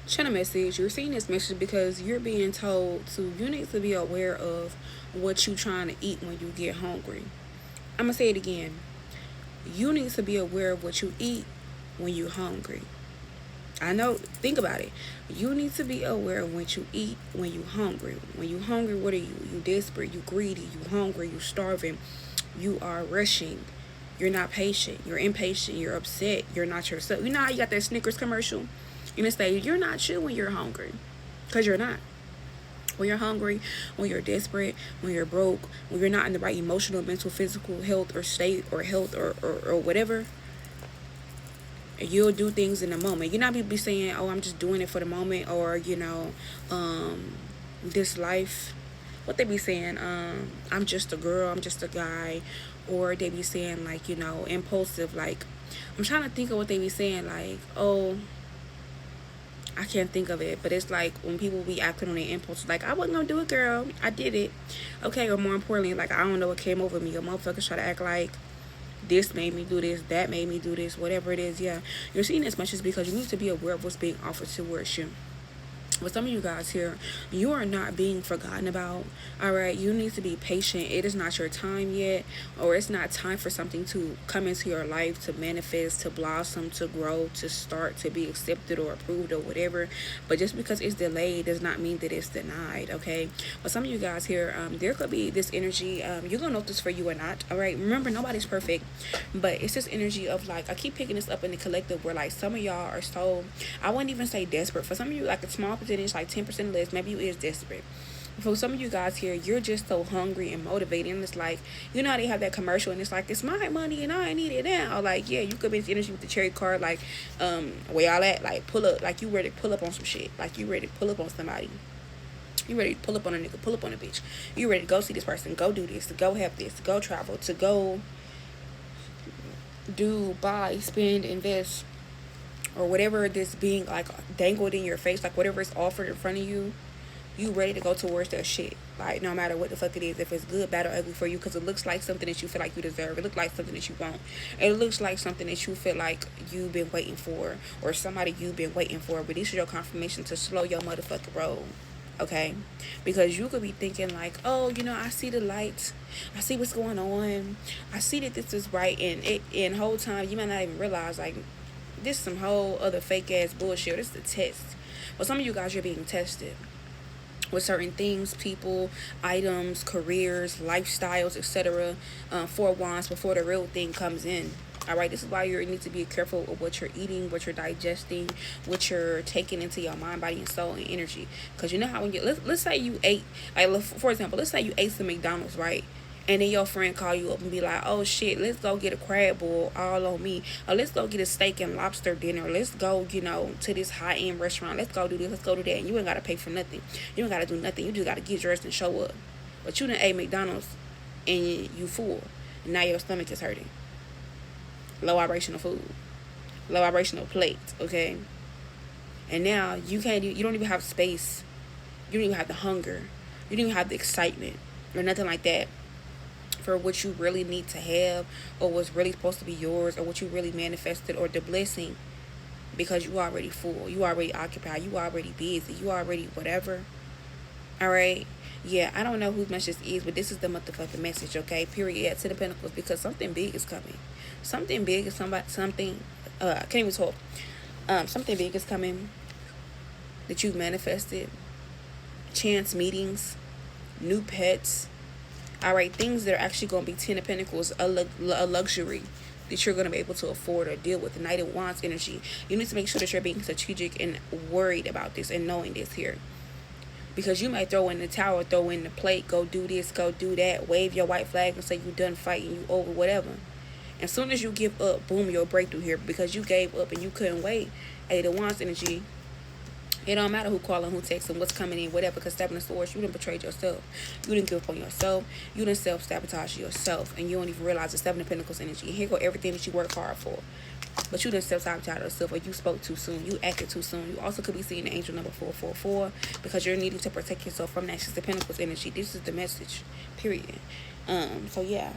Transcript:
Channel message. You're seeing this message because you're being told to. You need to be aware of what you trying to eat when you get hungry. I'm gonna say it again. You need to be aware of what you eat when you're hungry. I know. Think about it. You need to be aware of what you eat when you're hungry. When you're hungry, what are you? You desperate. You greedy. You hungry. You starving. You are rushing. You're not patient. You're impatient. You're upset. You're not yourself. You know how you got that Snickers commercial? And it's like you're not you when you're hungry, cause you're not. When you're hungry, when you're desperate, when you're broke, when you're not in the right emotional, mental, physical health or state or health or whatever, you'll do things in the moment. You're not be saying, "Oh, I'm just doing it for the moment," or this life. What they be saying? I'm just a girl. I'm just a guy, or they be saying like impulsive. Like I'm trying to think of what they be saying. Like oh, I can't think of it, but it's like when people be acting on their impulse, like I wasn't gonna do it, girl. I did it. Okay, or more importantly, like I don't know what came over me. A motherfucker try to act like this made me do this, that made me do this, whatever it is. Yeah, you're seeing as much as because you need to be aware of what's being offered towards you. But some of you guys here, you are not being forgotten about. All right, you need to be patient. It is not your time yet, or it's not time for something to come into your life to manifest, to blossom, to grow, to start, to be accepted or approved or whatever. But just because it's delayed does not mean that it's denied. Okay, but some of you guys here, there could be this energy. You're gonna know if this for you or not. All right, remember nobody's perfect, but it's this energy of like I keep picking this up in the collective where like some of y'all are so I wouldn't even say desperate. For some of you, like a small percentage, like 10% less, maybe you is desperate. For some of you guys here, you're just so hungry and motivated. And it's like, you know how they have that commercial and it's like, it's my money and I need it now. Or like, yeah, you could be in energy with the cherry card, like, where y'all at, like, pull up, like you ready to pull up on some shit. Like you ready to pull up on somebody. You ready to pull up on a nigga, pull up on a bitch. You ready to go see this person, go do this, to go have this, to go travel, to go do, buy, spend, invest, or whatever this being like dangled in your face, like whatever is offered in front of you, you ready to go towards that shit. Like no matter what the fuck it is, if it's good, bad, or ugly for you, because it looks like something that you feel like you deserve. It looks like something that you want. It looks like something that you feel like you've been waiting for, or somebody you've been waiting for. But this is your confirmation to slow your motherfucking roll. Okay, because you could be thinking like, oh, I see the lights, I see what's going on, I see that this is right, and whole time you might not even realize like this is some whole other fake ass bullshit. This is a test. But some of you guys, you're being tested with certain things, people, items, careers, lifestyles, etc. For wands before the real thing comes in. All right, this is why you need to be careful of what you're eating, what you're digesting, what you're taking into your mind, body, and soul and energy. Because you know how when let's say you ate, like for example, let's say you ate some McDonald's, right? And then your friend call you up and be like, oh shit, let's go get a crab boil all on me. Or let's go get a steak and lobster dinner. Let's go, to this high end restaurant. Let's go do this, let's go do that. And you ain't gotta pay for nothing. You ain't gotta do nothing. You just gotta get dressed and show up. But you done ate McDonald's and you full. Now your stomach is hurting. Low vibrational food. Low vibrational plate, okay? And now you don't even have space. You don't even have the hunger. You don't even have the excitement or nothing like that for what you really need to have, or what's really supposed to be yours, or what you really manifested, or the blessing, because you already full, you already occupied, you already busy, you already whatever. All right, yeah, I don't know whose message this is, but this is the motherfucking message, okay? Period. Yeah, to the Pentacles, because something big is coming. Something big is something. I can't even talk. Something big is coming that you've manifested. Chance meetings, new pets. All right, things that are actually going to be 10 of Pentacles, a luxury that you're going to be able to afford or deal with. The Knight of Wands energy. You need to make sure that you're being strategic and worried about this and knowing this here. Because you might throw in the towel, throw in the plate, go do this, go do that, wave your white flag and say you done fighting, you over, whatever. As soon as you give up, boom, your breakthrough here, because you gave up and you couldn't wait. Eight of Wands energy. It don't matter who calling, who texting, what's coming in, whatever, because Seven of Swords, you done betrayed yourself. You didn't give up on yourself. You done self-sabotage yourself, and you don't even realize the Seven of Pentacles energy. And here go everything that you work hard for. But you done self-sabotage yourself, or you spoke too soon. You acted too soon. You also could be seeing the angel number 444, because you're needing to protect yourself from that Six of Pentacles energy. This is the message, period. So yeah,